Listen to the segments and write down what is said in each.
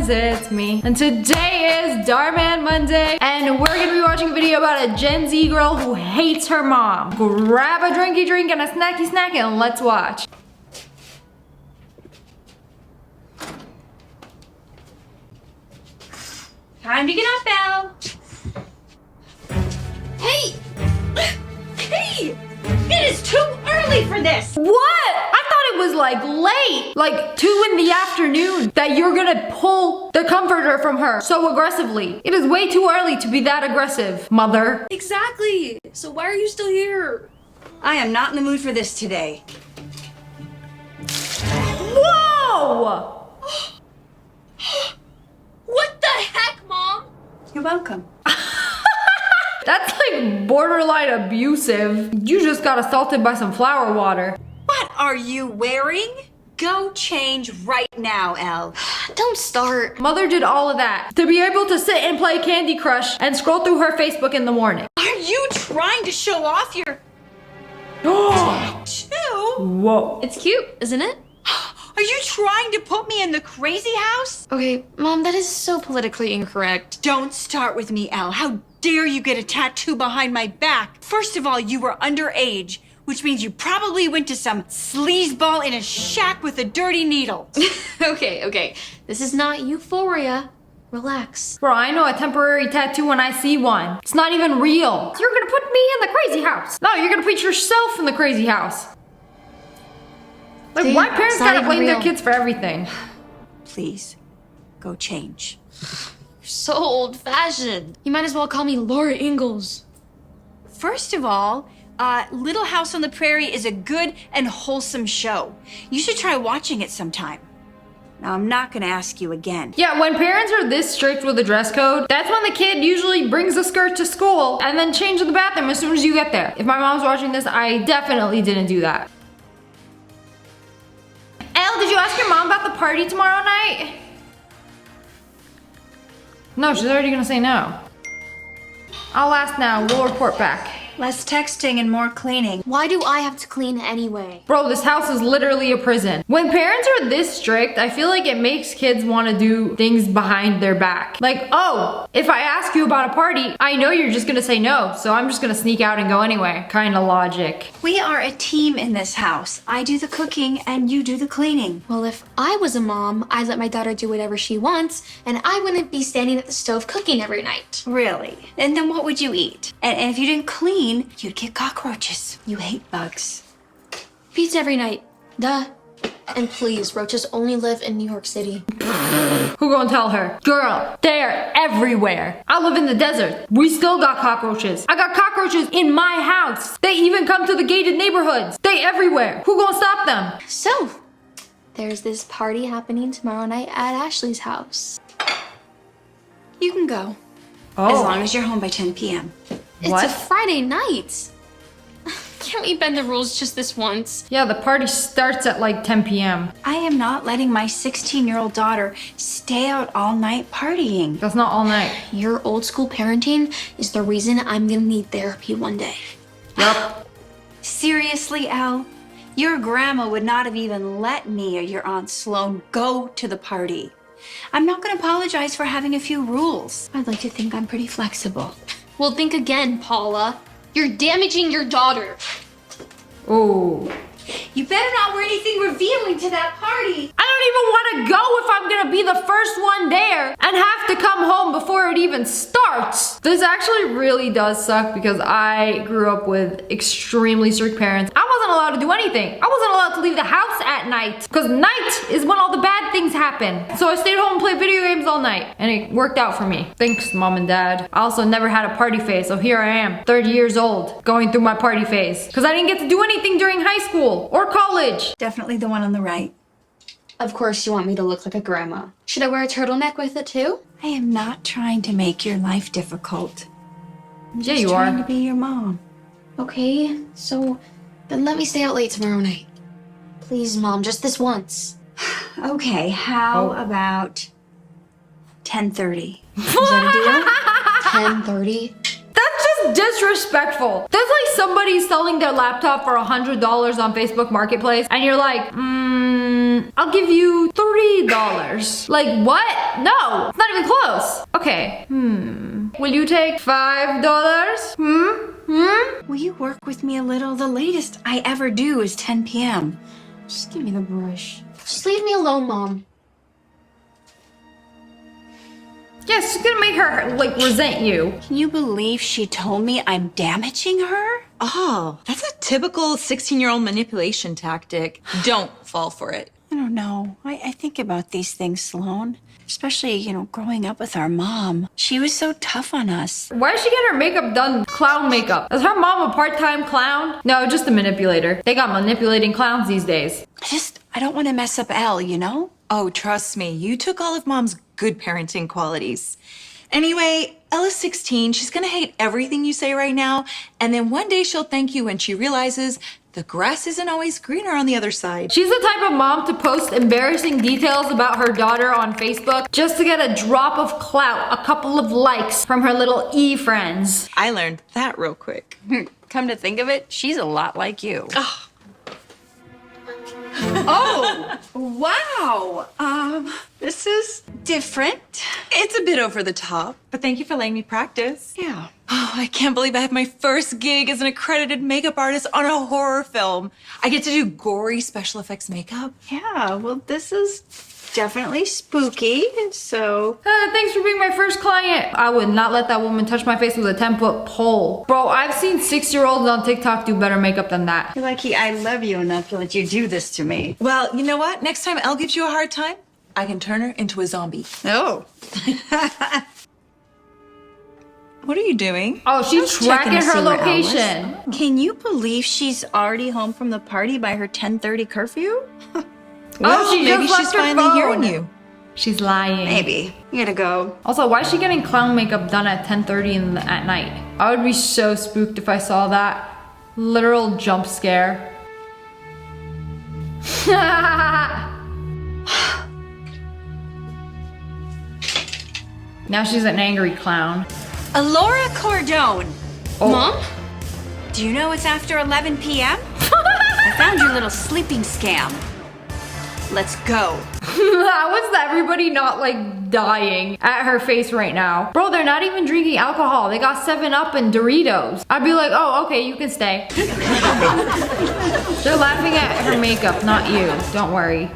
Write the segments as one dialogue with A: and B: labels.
A: friends, it's me. And today is Darman Monday, and we're gonna be watching a video about a Gen Z girl who hates her mom. Grab a drinky drink and a snacky snack and let's watch.
B: Time to get up, Elle. Hey! Hey! It is too early for this!
A: What? I thought it was like late, like 2 in the afternoon, that you're gonna pull the comforter from her so aggressively. It is way too early to be that aggressive, mother.
B: Exactly. So why are you still here? I am not in the mood for this today.
A: Whoa!
B: What the heck, Mom? You're welcome.
A: That's like borderline abusive. You just got assaulted by some flower water.
B: What are you wearing? Go change right now, Elle.
C: Don't start.
A: Mother did all of that to be able to sit and play Candy Crush and scroll through her Facebook in the morning.
B: Are you trying to show off your tattoo?
A: Whoa.
C: It's cute, isn't it?
B: Are you trying to put me in the crazy house?
C: Okay, Mom, that is so politically incorrect.
B: Don't start with me, Elle. How dare you get a tattoo behind my back? First of all, you were underage, which means you probably went to some sleazeball in a shack with a dirty needle.
C: Okay. This is not euphoria. Relax.
A: Bro, I know a temporary tattoo when I see one. It's not even real. You're gonna put me in the crazy house. No, you're gonna put yourself in the crazy house. Like,
C: See,
A: why parents
C: it's not
A: gotta
C: even
A: blame their
C: real.
A: kids for everything?
B: Please, go change.
C: You're so old-fashioned. You might as well call me Laura Ingalls.
B: First of all, Little House on the Prairie is a good and wholesome show. You should try watching it sometime. Now, I'm not gonna ask you again.
A: Yeah, when parents are this strict with the dress code, that's when the kid usually brings a skirt to school and then changes in the bathroom as soon as you get there. If my mom's watching this, I definitely didn't do that. Elle, did you ask your mom about the party tomorrow night? No, she's already gonna say no. I'll ask now, we'll report back.
B: Less texting and more cleaning.
C: Why do I have to clean anyway?
A: Bro, this house is literally a prison. When parents are this strict, I feel like it makes kids want to do things behind their back. Like, oh, if I ask you about a party, I know you're just gonna say no, so I'm just gonna sneak out and go anyway. Kind of logic.
B: We are a team in this house. I do the cooking and you do the cleaning.
C: Well, if I was a mom, I'd let my daughter do whatever she wants, and I wouldn't be standing at the stove cooking every night.
B: Really? And then what would you eat? And if you didn't clean, you'd get cockroaches. You hate bugs.
C: Pizza every night. Duh. And please, roaches only live in New York City.
A: Who gonna tell her? Girl, they're everywhere. I live in the desert. We still got cockroaches. I got cockroaches in my house. They even come to the gated neighborhoods. They everywhere. Who gonna stop them?
C: So, there's this party happening tomorrow night at Ashley's house.
B: You can go.
A: Oh.
B: As long as you're home by 10 p.m.
C: It's
A: What?
C: a Friday night. Can't we bend the rules just this once?
A: Yeah, the party starts at like 10 p.m.
B: I am not letting my 16-year-old daughter stay out all night partying.
A: That's not all night.
C: Your old school parenting is the reason I'm gonna need therapy one day.
A: Yup.
B: Seriously, Elle? Your grandma would not have even let me or your Aunt Sloan go to the party. I'm not going to apologize for having a few rules. I'd like to think I'm pretty flexible.
C: Well, think again, Paula. You're damaging your daughter.
A: Ooh.
B: You better not wear anything revealing to that party.
A: I don't even want to go if I'm gonna be the first one there and have to come home before it even starts. This actually really does suck because I grew up with extremely strict parents. I wasn't allowed to do anything. I wasn't allowed to leave the house at night because night is when all the bad things happen. So I stayed home and played video games all night and it worked out for me. Thanks, Mom and Dad. I also never had a party phase, so here I am, 30 years old, going through my party phase because I didn't get to do anything during high school or college.
B: Definitely the one on the right.
C: Of course you want me to look like a grandma. Should I wear a turtleneck with it too?
B: I am not trying to make your life difficult. I'm
A: Yeah,
B: just
A: you
B: trying
A: are.
B: to be your mom.
C: Okay, so then let me stay out late tomorrow night. Please, Mom, just this once.
B: Okay, how
A: Oh.
B: about 10:30? Is that a deal?
C: 10:30?
A: That's just disrespectful. That's like somebody selling their laptop for $100 on Facebook Marketplace, and you're like, I'll give you $3. Like what? No, it's not even close. Okay, will you take $5?
B: Will you work with me a little? The latest I ever do is 10 p.m.
C: Just give me the brush. Just leave me alone, Mom.
A: Yes, she's gonna make her, like, resent you.
B: Can you believe she told me I'm damaging her?
D: Oh, that's a typical 16-year-old manipulation tactic. Don't fall for it.
B: I don't know. I think about these things, Sloan. Especially, growing up with our mom. She was so tough on us.
A: Why is she getting her makeup done clown makeup? Is her mom a part-time clown? No, just a manipulator. They got manipulating clowns these days.
B: I don't want to mess up Elle,
D: Oh, trust me, you took all of Mom's good parenting qualities. Anyway, Ella's 16. She's gonna hate everything you say right now, and then one day she'll thank you when she realizes the grass isn't always greener on the other side.
A: She's the type of mom to post embarrassing details about her daughter on Facebook just to get a drop of clout, a couple of likes from her little friends.
D: I learned that real quick.
B: Come to think of it, she's a lot like you.
D: Oh.
B: Oh, wow. This is different.
D: It's a bit over the top, but thank you for letting me practice.
B: Yeah.
D: Oh, I can't believe I have my first gig as an accredited makeup artist on a horror film. I get to do gory special effects makeup.
B: Yeah, well, this is definitely spooky, so...
A: Thanks for being my first client. I would not let that woman touch my face with a 10-foot pole. Bro, I've seen 6-year-olds on TikTok do better makeup than that.
B: You're lucky I love you enough to let you do this to me.
D: Well, you know what? Next time Elle gives you a hard time, I can turn her into a zombie.
B: Oh.
D: What are you doing?
A: Oh, she's tracking her location.
B: Can you believe she's already home from the party by her 10:30 curfew?
D: Well,
A: she
D: maybe
A: just
D: she's
A: left her
D: finally
A: phone.
D: hearing you.
A: She's lying.
B: Maybe. You gotta go.
A: Also, why is she getting clown makeup done at 10:30 at night? I would be so spooked if I saw that. Literal jump scare. Now she's an angry clown.
B: Alora Cordone.
A: Oh.
C: Mom?
B: Do you know it's after 11 p.m.? I found your little sleeping scam. Let's go.
A: How is everybody not like dying at her face right now? Bro, they're not even drinking alcohol. They got 7-Up and Doritos. I'd be like, oh, okay, you can stay. They're laughing at her makeup, not you. Don't worry.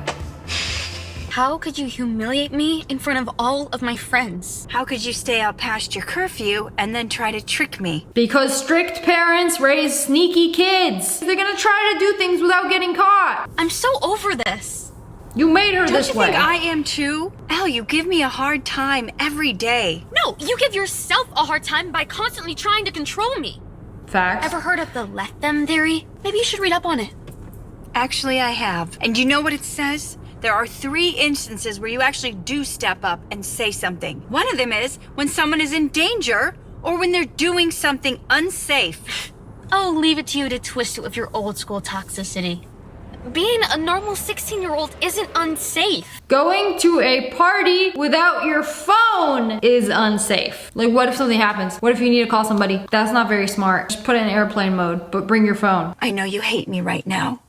C: How could you humiliate me in front of all of my friends?
B: How could you stay out past your curfew and then try to trick me?
A: Because strict parents raise sneaky kids. They're gonna try to do things without getting caught.
C: I'm so over this.
A: You made her
B: Don't
A: this
B: you
A: way.
B: think I am too? Elle, you give me a hard time every day.
C: No, you give yourself a hard time by constantly trying to control me.
A: Facts.
C: Ever heard of the let them theory? Maybe you should read up on it.
B: Actually, I have. And you know what it says? There are 3 instances where you actually do step up and say something. One of them is when someone is in danger or when they're doing something unsafe.
C: I'll leave it to you to twist it with your old school toxicity. Being a normal 16-year-old isn't unsafe.
A: Going to a party without your phone is unsafe. Like, what if something happens? What if you need to call somebody? That's not very smart. Just put it in airplane mode, but bring your phone.
B: I know you hate me right now,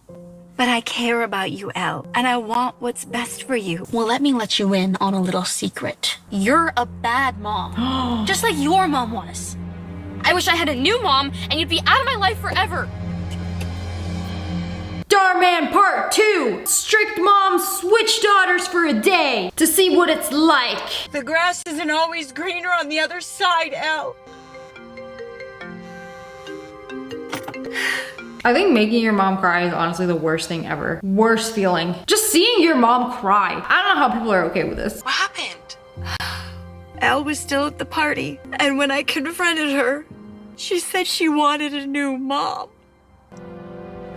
B: but I care about you, Elle, and I want what's best for you.
C: Well, let me let you in on a little secret. You're a bad mom. Just like your mom was. I wish I had a new mom and you'd be out of my life forever.
A: Starman Part 2! Strict moms switch daughters for a day to see what it's like.
B: The grass isn't always greener on the other side, Elle.
A: I think making your mom cry is honestly the worst thing ever. Worst feeling. Just seeing your mom cry. I don't know how people are okay with this.
D: What happened?
B: Elle was still at the party, and when I confronted her, she said she wanted a new mom.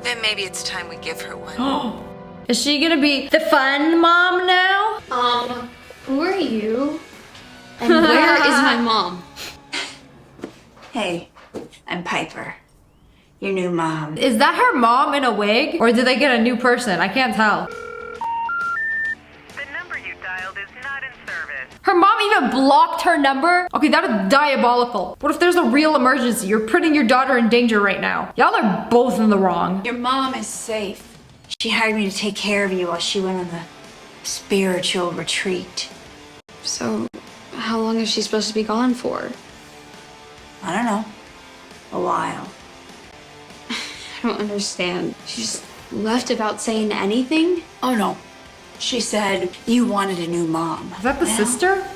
D: Then maybe it's time we give her one.
A: Is she gonna be the fun mom now?
C: Who are you? And where is my mom?
B: Hey, I'm Piper, your new mom.
A: Is that her mom in a wig? Or did they get a new person? I can't tell.
E: The number you dialed is not in service.
A: Her mom even blocked her number? Okay, that is diabolical. What if there's a real emergency? You're putting your daughter in danger right now. Y'all are both in the wrong.
B: Your mom is safe. She hired me to take care of you while she went on the spiritual retreat.
C: So, how long is she supposed to be gone for?
B: I don't know. A while.
C: I don't understand. She just left without saying anything?
B: Oh no. She said you wanted a new mom.
A: Is that the sister?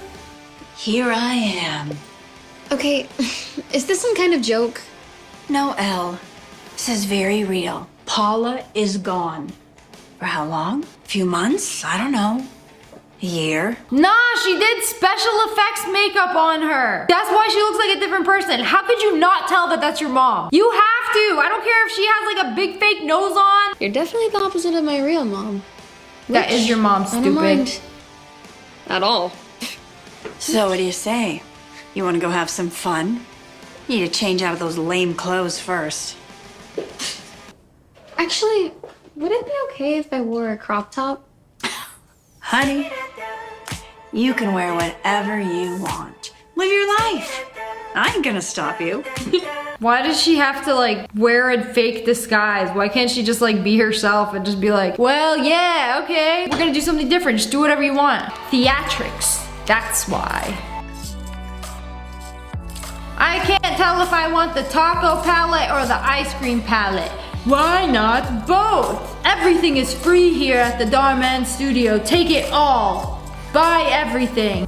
B: Here I am.
C: Okay, is this some kind of joke?
B: No, Elle. This is very real. Paula is gone. For how long? A few months? I don't know. A year?
A: Nah, she did special effects makeup on her. That's why she looks like a different person. How could you not tell that that's your mom? You have to. I don't care if she has like a big fake nose on.
C: You're definitely the opposite of my real mom.
A: That is your mom,
C: I don't
A: stupid.
C: mind. At all.
B: So what do you say? You want to go have some fun? You need to change out of those lame clothes first.
C: Actually, would it be okay if I wore a crop top?
B: Honey, you can wear whatever you want. Live your life. I ain't gonna stop you.
A: Why does she have to like wear a fake disguise? Why can't she just like be herself and just be like, well, yeah, okay, we're gonna do something different. Just do whatever you want. Theatrics. That's why. I can't tell if I want the taco palette or the ice cream palette. Why not both? Everything is free here at the Darman Studio. Take it all. Buy everything.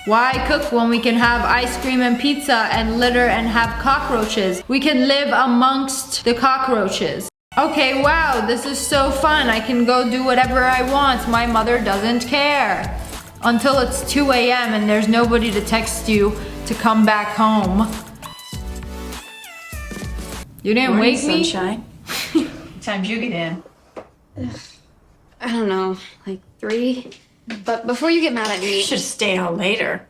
A: Why cook when we can have ice cream and pizza and litter and have cockroaches? We can live amongst the cockroaches. Okay, wow, this is so fun. I can go do whatever I want. My mother doesn't care. Until it's 2 a.m. and there's nobody to text you to come back home. You didn't wake me?
B: Sunshine. What time did you get in?
C: I don't know, like 3? But before you get mad at me,
B: You should have stayed out later.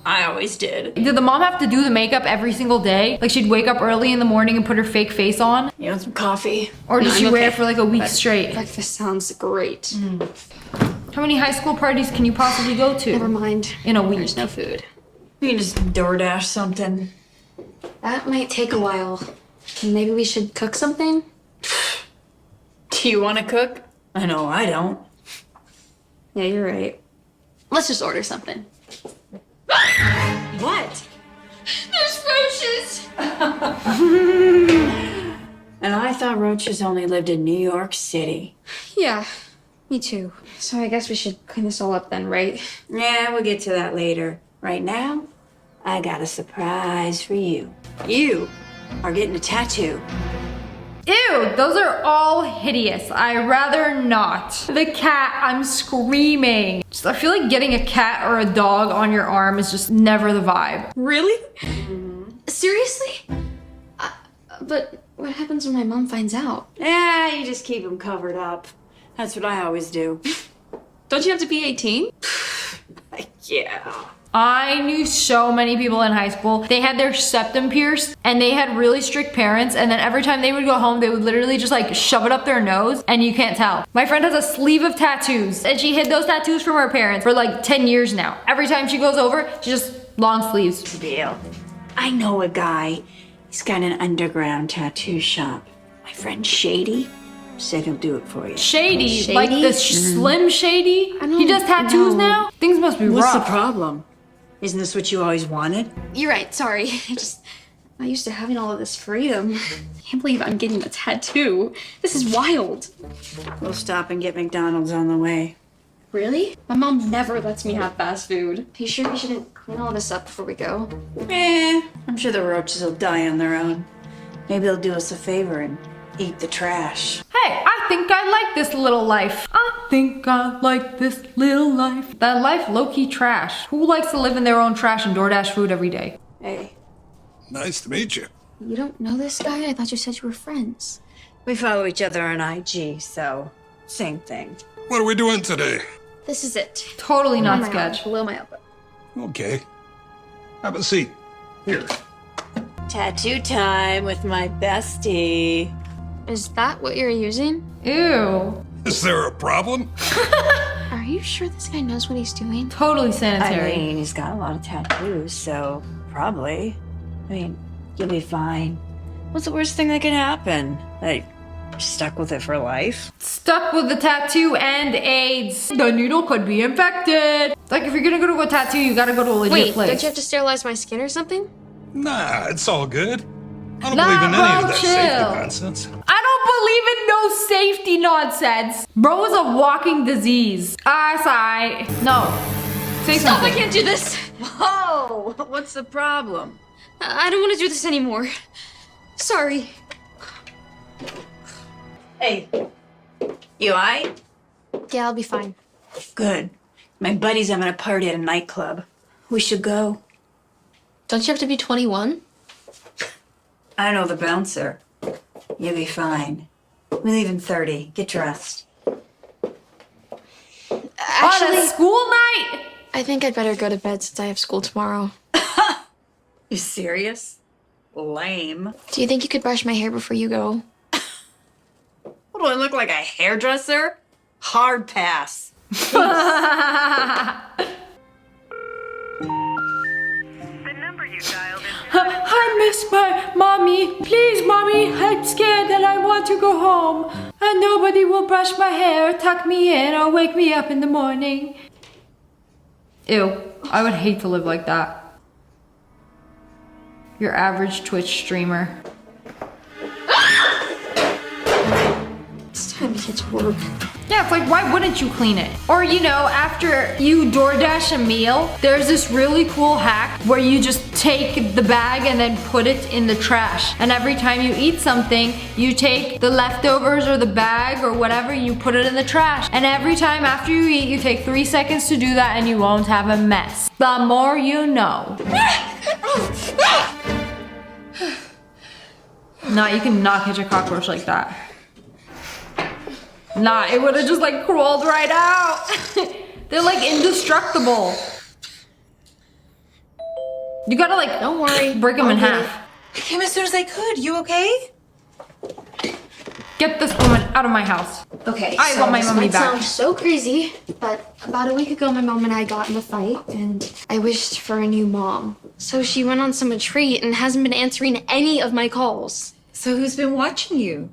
B: I always did.
A: Did the mom have to do the makeup every single day? Like she'd wake up early in the morning and put her fake face on?
B: You want some coffee?
A: Or did
C: No,
A: she
C: I'm
A: wear
C: okay.
A: it for like a week straight?
C: breakfast sounds great.
A: How many high school parties can you possibly go to?
C: Never mind.
A: In a week.
C: There's no food.
B: You can just DoorDash something.
C: That might take a while. Maybe we should cook something?
B: Do you want to cook? I know I don't.
C: Yeah, you're right. Let's just order something.
B: What?
C: There's roaches!
B: And I thought roaches only lived in New York City.
C: Yeah, me too. So I guess we should clean this all up then, right?
B: Yeah, we'll get to that later. Right now, I got a surprise for you. You are getting a tattoo.
A: Ew, those are all hideous. I rather not. The cat, I'm screaming. Just, I feel like getting a cat or a dog on your arm is just never the vibe.
C: Really? Seriously? But what happens when my mom finds out?
B: Yeah, you just keep them covered up. That's what I always do.
C: Don't you have to be 18?
B: Yeah.
A: I knew so many people in high school. They had their septum pierced and they had really strict parents, and then every time they would go home, they would literally just like shove it up their nose and you can't tell. My friend has a sleeve of tattoos and she hid those tattoos from her parents for like 10 years now. Every time she goes over, she just long sleeves.
B: Deal. I know a guy. He's got an underground tattoo shop. My friend Shady said he'll do it for you.
A: Shady, like the Slim Shady?
C: I don't
A: He does tattoos
C: know.
A: now? Things must be
B: What's the
A: rough.
B: problem? Isn't this what you always wanted?
C: You're right, sorry. I used to having all of this freedom. I can't believe I'm getting a tattoo. This is wild.
B: We'll stop and get McDonald's on the way.
C: Really? My mom never lets me have fast food. Are you sure we shouldn't clean all this up before we go?
B: I'm sure the roaches will die on their own. Maybe they'll do us a favor and eat the trash.
A: Hey, I think I like this little life. I think I like this little life. That life low-key trash. Who likes to live in their own trash and DoorDash food every day?
B: Hey,
F: Nice to meet you.
C: You don't know this guy? I thought you said you were friends.
B: we follow each other on IG, so same thing.
F: What are we doing today?
C: This is it.
A: Totally
C: On
A: not
C: my arm,
A: sketch.
C: below my elbow.
F: Okay. Have a seat. Here.
B: Tattoo time with my bestie.
C: Is that what you're using?
A: Ew.
F: Is there a problem?
C: Are you sure this guy knows what he's doing?
A: Totally
B: I
A: sanitary.
B: mean, he's got a lot of tattoos, so probably. I mean, you'll be fine.
G: What's the worst thing that could happen? Like, you're stuck with it for life?
A: Stuck with the tattoo and AIDS. The needle could be infected. Like, if you're gonna go to a tattoo, you gotta go to a legit
C: Wait,
A: place.
C: don't you have to sterilize my skin or something?
F: Nah, it's all good. I don't
A: Nah,
F: believe in any
A: bro,
F: of that
A: chill.
F: safety nonsense.
A: I don't believe in no safety nonsense. Bro is a walking disease. Sigh. No. Say
C: Stop, I
A: something.
C: can't do this.
G: Whoa! What's the problem?
C: I don't want to do this anymore. Sorry.
B: Hey, you alright?
C: Yeah, I'll be fine.
B: Good. My buddy's having a party at a nightclub. We should go.
C: Don't you have to be 21?
B: I know the bouncer. You'll be fine. We leave in 30. Get dressed.
C: Actually,
A: On a school night?
C: I think I'd better go to bed since I have school tomorrow.
B: You serious? Lame.
C: Do you think you could brush my hair before you go?
B: What do I look like, a hairdresser? Hard pass.
E: The number you dialed is
A: I miss my mommy. Please, mommy, I'm scared and I want to go home. And nobody will brush my hair, tuck me in, or wake me up in the morning. Ew, I would hate to live like that. Your average Twitch streamer.
C: It's time to get to work.
A: Yeah, it's like, why wouldn't you clean it? Or, you know, after you DoorDash a meal, there's this really cool hack where you just take the bag and then put it in the trash. And every time you eat something, you take the leftovers or the bag or whatever, you put it in the trash. And every time after you eat, you take 3 seconds to do that and you won't have a mess. The more you know. Nah, you cannot catch a cockroach like that. Nah, it would have just like crawled right out. They're like indestructible. You gotta like,
C: Don't worry.
A: break them
C: I'll
A: in
C: get
A: half.
D: I came as soon as I could. You okay?
A: Get this woman out of my house.
C: Okay,
A: I want my
C: this
A: mommy
C: might
A: back.
C: sound so crazy, but about a week ago, my mom and I got in a fight, and I wished for a new mom. So she went on some retreat and hasn't been answering any of my calls.
D: So who's been watching you?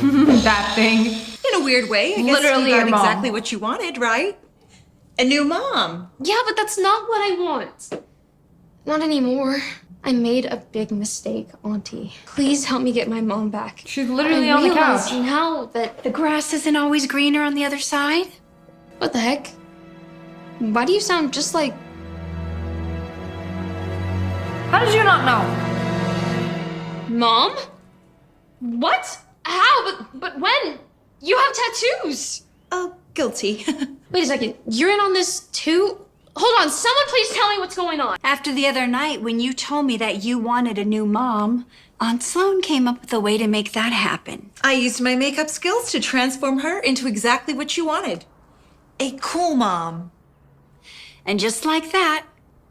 A: That thing.
D: In a weird way, I guess
A: Literally
D: you
A: your
D: got
A: mom.
D: exactly what you wanted, right? A new mom.
C: Yeah, but that's not what I want. Not anymore. I made a big mistake, Auntie. Please help me get my mom back.
A: She's literally
C: I'm
A: on the couch.
C: realizing now that
B: The grass isn't always greener on the other side.
C: what the heck? Why do you sound just like
A: How did you not know?
C: Mom? What? How? But when? You have tattoos.
D: Oh, guilty.
C: Wait a second. You're in on this too? Hold on. Someone please tell me what's going on.
B: After the other night when you told me that you wanted a new mom, Aunt Sloan came up with a way to make that happen.
D: I used my makeup skills to transform her into exactly what you wanted. A cool mom.
B: And just like that,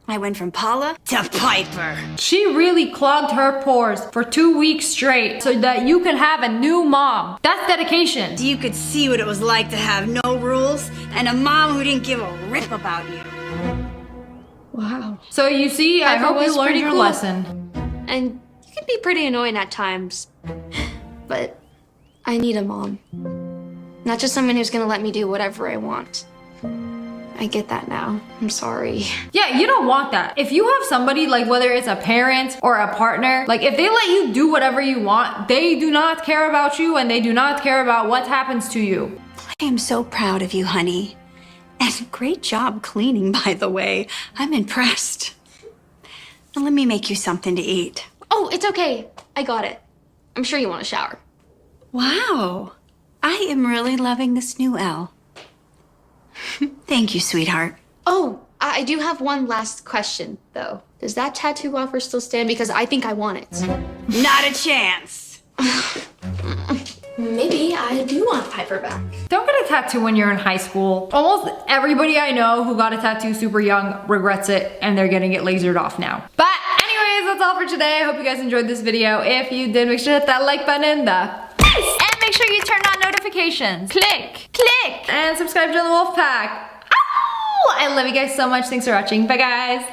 B: I went from Paula to Piper.
A: She really clogged her pores for 2 weeks straight so that you could have a new mom. That's dedication.
B: You could see what it was like to have no rules and a mom who didn't give a rip about you.
C: Wow.
A: So you see, I
C: Piper
A: hope you
C: was
A: learned
C: pretty
A: your
C: cool.
A: lesson.
C: And you can be pretty annoying at times. But I need a mom. Not just someone who's gonna let me do whatever I want. I get that now. I'm sorry.
A: Yeah, you don't want that. If you have somebody, like whether it's a parent or a partner, like if they let you do whatever you want, they do not care about you and they do not care about what happens to you.
B: I am so proud of you, honey. And great job cleaning, by the way. I'm impressed. Now let me make you something to eat.
C: Oh, it's okay. I got it. I'm sure you want a shower.
B: Wow. I am really loving this new Elle. Thank you, sweetheart.
C: Oh, I do have one last question, though. Does that tattoo offer still stand? Because I think I want it.
B: Not a chance.
C: Maybe I do want Piper back.
A: Don't get a tattoo when you're in high school. Almost everybody I know who got a tattoo super young regrets it and they're getting it lasered off now. But anyways, that's all for today. I hope you guys enjoyed this video. If you did, make sure to hit that like button in the face and make sure you turn on notifications. Click, click, and subscribe to the Wolf Pack. Ow! I love you guys so much. Thanks for watching. Bye guys.